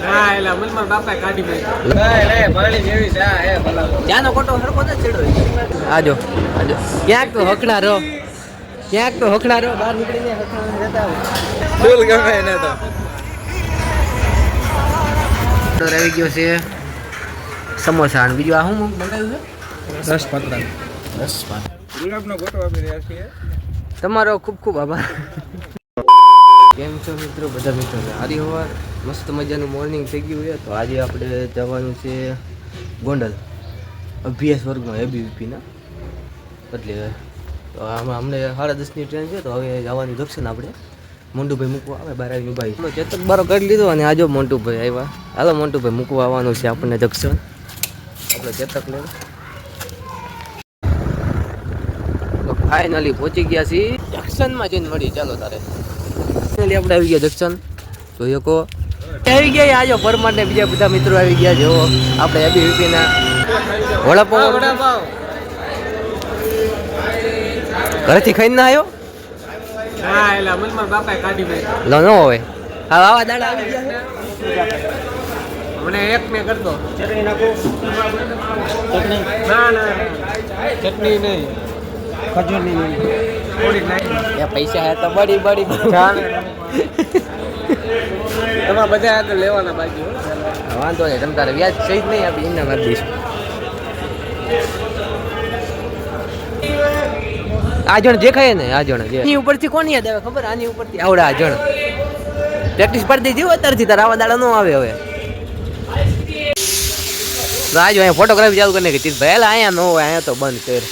હા એલા મનમાં બાપા કાઢી મેં લે પાણી જેવી છે આ હે ભલા જાનો કોટો હરકો ન છેડો આજો આજો ક્યાંક તો હકણા રહો ક્યાંક તો હકણા રહો બહાર નીકળીને હકણા રહેતા આવો ફૂલ ગમે એને તો આવી ગયો છે સમોસા અને બીજું આ શું મંગાવ્યું છે રસપાત્રા ગુલાબનો ગોટો આપી રહ્યા છીએ તમારો ખૂબ ખૂબ આભાર કેમ છો મિત્રો બધા મિત્રો સારી હવાર મસ્ત મજાનું મોર્નિંગ થઈ ગયું છે તો આજે આપણે જવાનું છે ગોંડલ અભ્યાસ વર્ગમાં એબીવીપીના એટલે તો આમાં અમને 10:30ની ટ્રેન છે તો હવે જવાનું જશે ને આપણે મોન્ટુભાઈ મૂકવા આવે બહાર આવીને ભાઈ ચેતક બારો કરી લીધો અને આજો મોન્ટુભાઈ આવ્યા હાલો મોન્ટુભાઈ મૂકવા આવવાનું છે આપણને જંક્શન આપણે ચેતક લેવું તો ફાઇનલી પહોંચી ગયા છીએ જંક્શનમાં જઈને મળી ચાલો તારે ફાઇનલી આપણે આવી ગયા જંક્શન જોઈએ કો આવી ગયા આજો પરમાર ને બીજા બધા મિત્રો આવી ગયા જો આપણે એબીવીપીના વડાપાવ ઘરેથી ખાઈને ના આવ્યો હા એલા મનમાં બાપાએ કાઢી મેં લો નો હોય હા આવા દાડા આવી ગયા મને એક મે કર દો ચટણી નાખો ચટણી ના ના ચટણી નહીં ખજૂરની નહીં થોડી નાખી એ પૈસા હે તો બડી બડી ચાલે તમારા બધા આગળ લેવાના બાકી વાંધો નહીં તમ તારે વ્યાજ સહિત નહીં આપી એમને મારી દઈશું આ જણ દેખાય ને આ જણ એની ઉપરથી કોણ યાદ આવે ખબર આની ઉપરથી આવડે આ જણ પ્રેક્ટિસ કરી દીધી અત્યારથી તાર આવા દાડા ન આવે હવે રાજો અહીંયા ફોટોગ્રાફી ચાલુ કરીને કે ભાઈ એલા અહીંયા ન હોય અહીંયા તો બંધ કર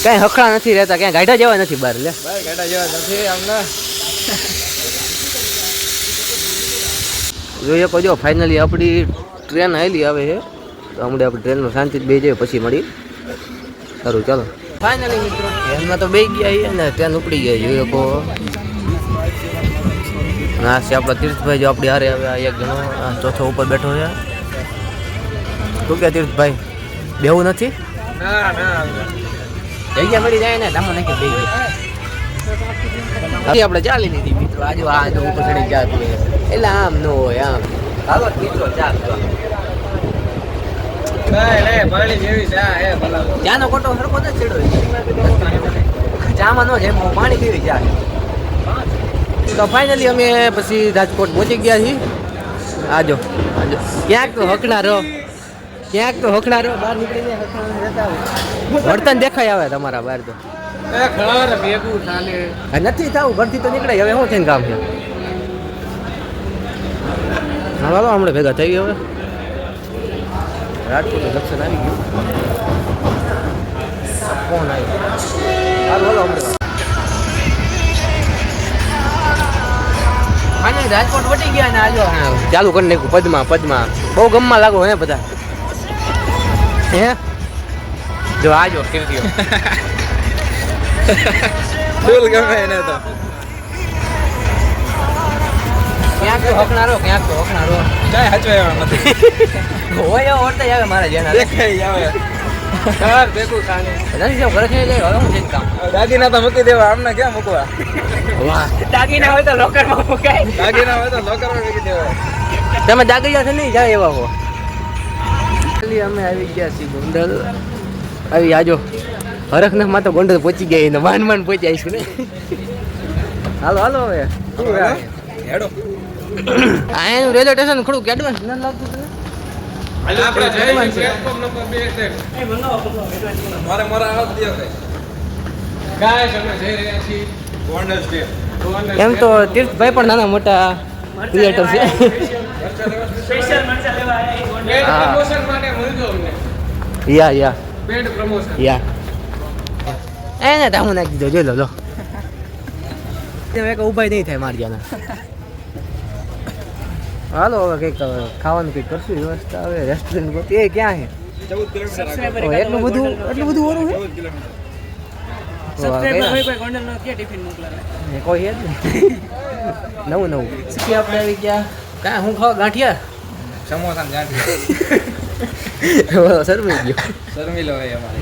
કઈ હખડા નથી રહેતા ક્યાં ગાઢા જેવા નથી બહાર લે ગાઢા જેવા નથી આમને જોઈએ કહો ફાઇનલી આપણી ટ્રેન આવેલી આવે છે તો હમણાં આપણે ટ્રેનમાં શાંતિથી બે જઈએ પછી મળી સારું ચાલો ફાઇનલી મિત્રો ટ્રેનમાં તો બે ગયા અને ટ્રેન ઉપડી ગયા જોઈએ કહો ના છે આપણા તીર્થભાઈ જો આપણી હારે આવે એક જણો ચોથો ઉપર બેઠો છે શું કે તીર્થભાઈ બેવું નથી ના ના જગ્યા મળી જાય ને ધામો નાખી બે ગયા આપણે ચાલી લીધી મિત્રો આજે આ ઉપર ચડી ચા પીએ એટલે આમ ન હોય આમ હાલો મિત્રો ચા ચાનો કોટો સરખો જ છેડો ચામાં નો જેમ પાણી પીવી ચા તો ફાઇનલી અમે પછી રાજકોટ પહોંચી ગયા છીએ આજો આજો ક્યાંક તો હકણા રહો ક્યાંક તો હકણા રહો બહાર નીકળીને હકણા રહેતા વર્તન દેખાય આવે તમારા બહાર તો નથી થવું ઘરથી તો નીકળે હવે શું થઈને કામ છે હા હાલો હમણાં ભેગા થઈ ગયો હવે રાજકોટનું દર્શન આવી ગયું કોણ આવ્યું હાલો હાલો હમણાં હા રાજકોટ વટી ગયા ને આજો ચાલુ કરી નાખ્યું પદમાં બહુ ગમમાં લાગો હે બધા હે જો આજો કીર્તિઓ ફૂલ ગમે એને તો ક્યાંક તો હકનારો કાંઈ હચવાય નથી હોય ઓરતા આવે મારા જેના દેખાય આવે ઘર ભેગું ખાને નથી જો ઘરે થઈ જાય હવે હું જઈને કામ દાગીના તો મૂકી દેવા આમને ક્યાં મૂકવા વાહ દાગીના હોય તો લોકરમાં મૂકાય દાગીના હોય તો લોકરમાં મૂકી દેવા તમે દાગીના છે નહીં જાય એવા હો અમે આવી ગયા છીએ ગોંડલ આવી આજો હરખનાથ માં તો ગોંડલ પહોંચી ગયા એને માન પહોંચી આવીશું ને હાલો હાલો હવે હેડો આ એનું રેલવે સ્ટેશન થોડુંક એડવાન્સ ના લાગતું તને એમ તો તીર્થભાઈ પણ નાના મોટા ક્રિએટર છે એને ધામું નાખી દીધો જોઈ લો ઉભાઈ નહીં થાય મારી જાના હાલો હવે કંઈક ખાવાનું કંઈક કરશું વ્યવસ્થા હવે રેસ્ટોરન્ટ એ ક્યાં છે એટલું બધું ઓરું છે કોઈ છે જ નવું આપણે આવી ગયા કાંઈ હું ખાવા ગાંઠિયા સમોસા ગાંઠિયા શરમી ગયો શરમી લો અમારે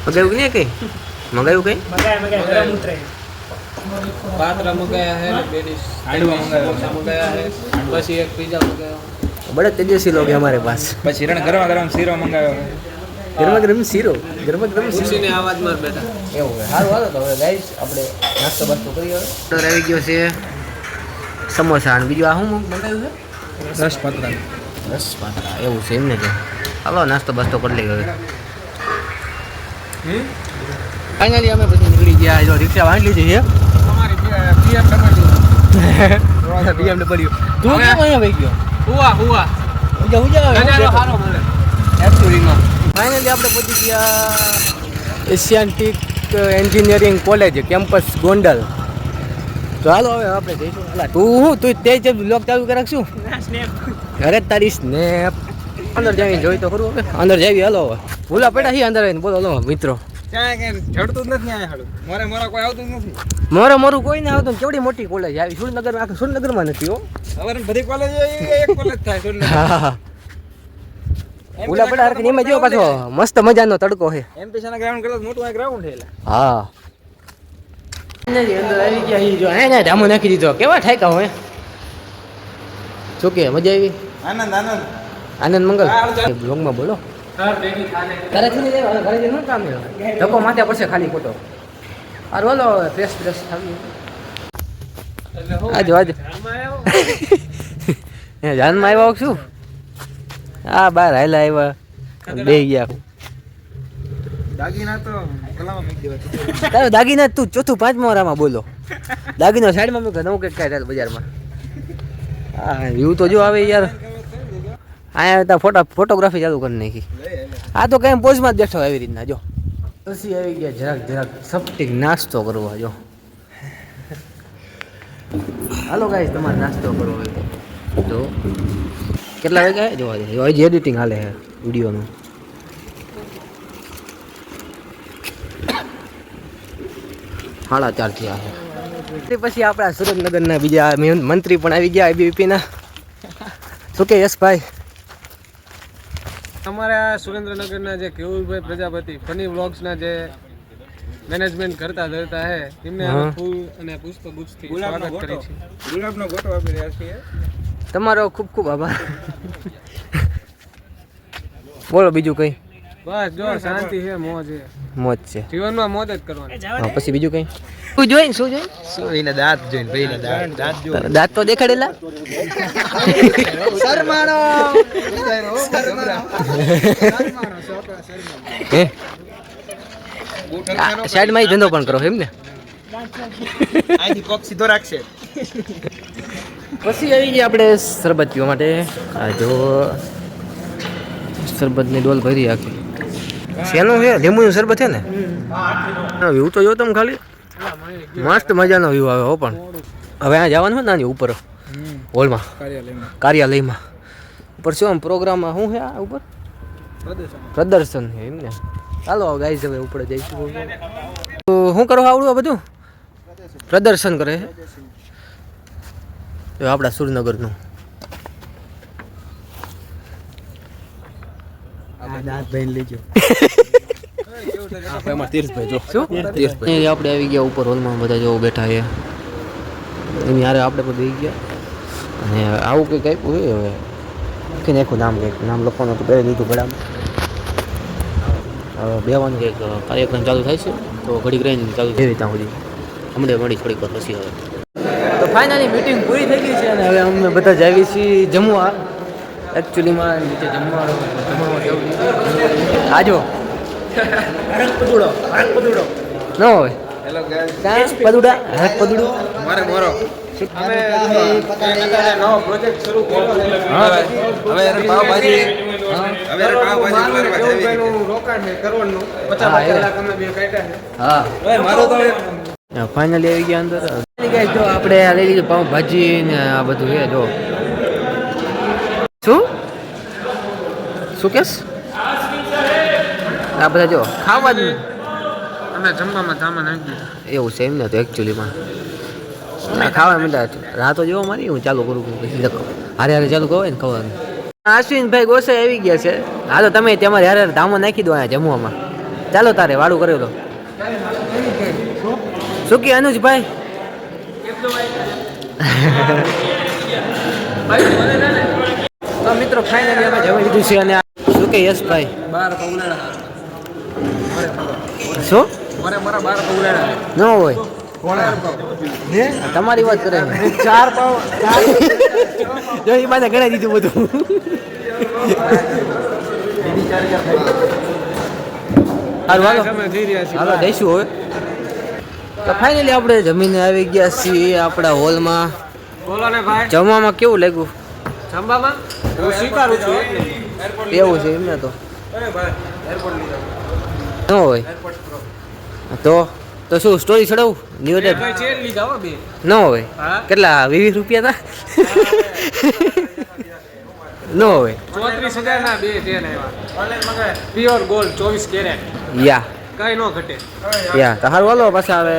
મગાવ્યું નહીં કઈ મગાવ્યું કઈ પાત્રા મંગાયા હે ને પેડિસ હાંડવા મંગાયા હે પછી એક પિઝા મંગાયો बड़े तेजस्वी लोग हैं हमारे पास પછી ગરમા ગરમ શીરો મંગાવ્યો ગરમા ગરમ શીરો ખુશીની આવાજમાં બેઠા એવું હોય સારું હાલો તો હવે ગાઈસ આપણે નાસ્તો બાસ્તો કરીએ ઓર્ડર આવી ગયો છે સમોસા અને બીજું આ શું મંગાવ્યું છે રસ પાત્રા એવું છે એમને છે હાલો નાસ્તો બાસ્તો કરી લઈએ હવે ફાઇનલી અમે પછી નીકળી ગયા જો રિક્ષા વાંચી લીધી છે અમારી BMW BMW તું કેમ અહીંયા વહી ગયો હુઆ નજારો સારો મળે એક્ચ્યુઅલીમાં ફાઇનલી આપણે પહોંચી ગયા Asiatic engineering college campus Gondal તો હાલો હવે આપણે જઈશું તું તે જ બ્લોગ ચાલુ કરી શું અરે તારી સ્નેપ અંદર જઈને જોઈ તો ખરું હવે અંદર જઈએ હાલો હવે ભૂલા પડ્યા છીએ અંદર આવીને બોલો લો મિત્રો ક્યાં જડતું જ નથી આ હાડું મોરા કોઈ આવતું જ નથી મોરું કોઈ ના આવતું કેવડી મોટી કોલેજ આવી સુરનગરમાં આખા સુરનગરમાં નથી હો હવે બધી કોલેજ એક કોલેજ થાય સુરનગર ભૂલા પડ્યા હરખી એમાં જેવો પાછો મસ્ત મજાનો તડકો છે એમપીસીના ગ્રાઉન્ડ કરતા મોટું આ ગ્રાઉન્ડ છે એટલે હા અંદર આવી ગયા ઈ જો હે ને ધામો નાખી દીધો કેવા ઠાકા હોય શું કે મજા આવી આનંદ મંગલ બ્લોગમાં બોલો તારે થી ઘરે જઈને કામ ધક્કો માથે પડશે ખાલી ખોટો આ રોલો ફ્રેશ થાવી આજો જાનમાં આવ્યા શું હા બહાર હાલા આવ્યા બે ગયા દાગીના તો ગલામાં મૂકી દેવા તારો દાગીના તું ચોથું પાંચમા વાળામાં બોલો દાગીનો સાઈડમાં મૂકે નવું કંઈક કાંઈ ચાલ બજારમાં હા વ્યૂ તો જો આવે યાર અહીંયા ફોટોગ્રાફી ચાલુ કરી નાખી આ તો કઈ પોઝમાં જ બેઠો એવી રીતના જો પછી આવી ગયા જરાક સપટીક નાસ્તો કરવા જો હાલો ગાઈસ તમારે નાસ્તો કરવો હોય તો કેટલા વાગ્યા જોવા દે હજી એડિટિંગ હાલે છે વિડીયોનું સાડા 4 થયા છે પછી આપણા સુરેન્દ્રનગરના બીજા મંત્રી પણ આવી ગયા ABVP શું કે યશભાઈ અમારા સુરેન્દ્રનગરના જે કેવુરભાઈ પ્રજાપતિ ફની વ્લોગ્સના જે મેનેજમેન્ટ કરતા ધરતા હે તેમને ફૂલ અને પુષ્પગુચ્છથી સ્વાગત કરી છે ગુલાબનો ગોટો આપી રહ્યા છીએ તમારો ખૂબ ખૂબ આભાર બોલો બીજું કઈ બસ જો શાંતિ છે મોજ છે જીવનમાં મોજ જ કરવાની હા પછી બીજું કઈ શું જોઈને શું એને દાંત જોઈને ભાઈને દાંત જો દાંત તો દેખાડેલા શરમાણો હે સાઈડમાં ઈ ધંધો પણ કરો એમ ને આથી પગ સીધો રાખશે પછી આવી ગયા આપણે શરબત પીવા માટે આ જો શરબતની ડોલ ભરી આખી શેનું છે લીંબુનું શરબત છે ને વ્યૂ તો જો તમે ખાલી મસ્ત મજાનો વ્યૂ આવે હો પણ હવે અહીંયા જવાનું હોય નાની ઉપર હોલમાં કાર્યાલયમાં ઉપર શું આમ પ્રોગ્રામમાં શું છે આ ઉપર પ્રદર્શન છે એમ ને ચાલો ગાઈઝ હવે ઉપર જઈશું શું કરવા આવડું આ બધું પ્રદર્શન કરે છે આપણા સુરનગરનું આપણે આવી ગયા ઉપર હોલમાં બધા જો બેઠા છે એની યારે આપણે પણ બેસી ગયા અને આવું કંઈક આપ્યું હોય હવે લખી નાખ્યું નામ કંઈક નામ લખવાનું હતું બે લીધું ગળામાં બેવાનું કંઈક કાર્યક્રમ ચાલુ થાય છે તો ઘડીક રહીને ચાલુ થઈ ત્યાં સુધી હમણાં મળી થોડીક વાર પછી હવે તો ફાઇનલી મીટિંગ પૂરી થઈ ગઈ છે અને હવે અમે બધા જ આવી છીએ જમવા એકચ્યુઅલીમાં નીચે જમવાનું આજો પદુડો ન હોય હેલો ગાઈસ કાં પદુડા હરક પદુડો મારે મોરો અમે નવો પ્રોજેક્ટ શરૂ કર્યો છે હવે પાવભાજી હવે પાવભાજી રોકાણ છે કરવાનું 50 લાખ અમે બે કાઢ્યા છે હા મારો તો ફાઇનલી આવી ગયા અંદર જો આપણે આ લઈ લીધું પાવભાજી ને આ બધું છે જો શું કેસ આ બધા જો ખાવા જ અમે જમવામાં સામાન નાખી એવું છે એમ ને તો એકચ્યુઅલીમાં ખાવા માંડ્યા રાતો જેવો મારી હું ચાલુ કરું પછી હારે હારે ચાલુ કરો ને ખાવાનું અશ્વિનભાઈ ગોસાઈ આવી ગયા છે હા તો તમે તમારે હારે ધામો નાખી દો અહીંયા જમવામાં ચાલો તારે વાળું કરી દો શું કે અનુજભાઈ તો મિત્રો ફાઇનલી અમે જમી લીધું છે અને શું કે યશભાઈ બાર પગલાડા શું મારા બાર પગલાડા ન હોય તમારી વાત કરે છે 4 પાવ જો એ બાને ગણાઈ દીધું બધું તમે જઈ રહ્યા છીએ હાલો જઈશું હવે તો ફાઇનલી આપણે જમીને આવી ગયા છીએ આપણા હોલમાં બોલો ને ભાઈ જમવામાં કેવું લાગ્યું જમવામાં હું સ્વીકારું છું એવું છે એમને તો અરે ભાઈ એરપોર્ટ લીધો ન હોય તો શું સ્ટોરી ચડાવું નિવેદન ભાઈ ચેન લીધા હો બે ન હોય હા કેટલા 20 રૂપિયા હતા ન હોય 34,000 ના બે ચેન આવ્યા ઓનલાઈન મંગાય પ્યોર ગોલ્ડ 24 કેરેટ યા કઈ નો ઘટે યા તો હારું હાલો પાછા હવે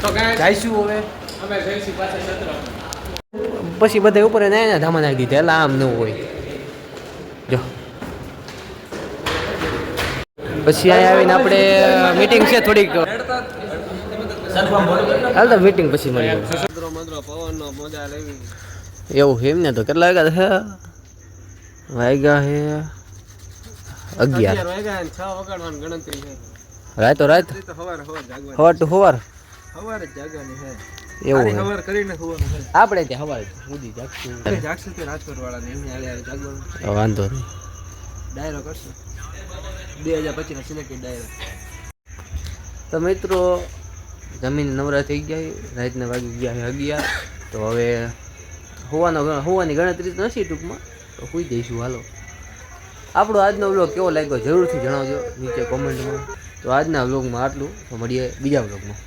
તો ગાય જઈશું હવે અમે જઈશું પાછા સત્ર પછી બધા ઉપર ને ધામા નાખી દીધા એટલે આમ ન હોય જો પછી અહીંયા આવીને આપણે મીટિંગ છે થોડીક હાલ તો મીટિંગ પછી મળીએ સત્રો મંત્રો પવનનો મજા લેવી એવું છે એમને તો કેટલા વાગ્યા છે 11 વાગ્યા અને 6 વગાડવાની ગણતરી છે રાતો રાત તો સવારે જાગવાની સવાર ટુ સવાર સવારે જ જાગવાની છે એવું છે સવાર કરીને સુવાનું છે આપણે ત્યાં સવારે સુધી જાગશું જાગશું તે રાજકોટ વાળાને એમને આલે જાગવાનું વાંધો નહીં ડાયરો કરશું 2025 ના સિલેક્ટેડ ડાયરો તો મિત્રો જમીન નવરા થઈ ગયા રાતના વાગી ગયા 11 તો હવે હોવાની ગણતરી તો નથી ટૂંકમાં તો સુઈ જઈશું હાલો આપણો આજનો વ્લોગ કેવો લાગ્યો જરૂરથી જણાવજો નીચે કોમેન્ટમાં તો આજના વ્લોગમાં આટલું તો મળીએ બીજા વ્લોગમાં